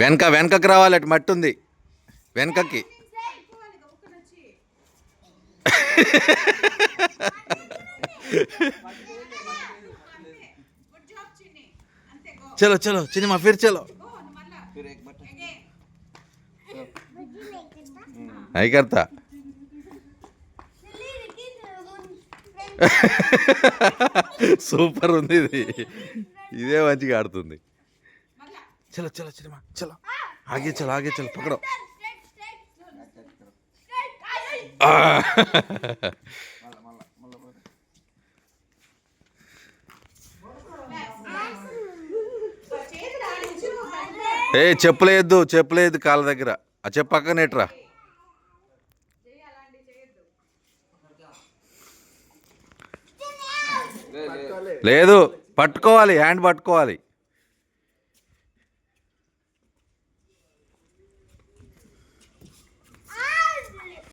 వెనకకి రావాలి, అటు మట్టి ఉంది వెనకకి. చలో చలో చిన్నమ్మా ఫిర్ చలో. అయి కర్తా సూపర్ ఉంది ఇది, ఇదే మంచిగా ఆడుతుంది. చలో చలో చిన్నమ్మా చలో, ఆగే చలో పకడో. ఏ చెప్పులేదు కాళ్ళ దగ్గర, ఆ చెప్పు పక్కనేట్రా. లేదు పట్టుకోవాలి, హ్యాండ్ పట్టుకోవాలి.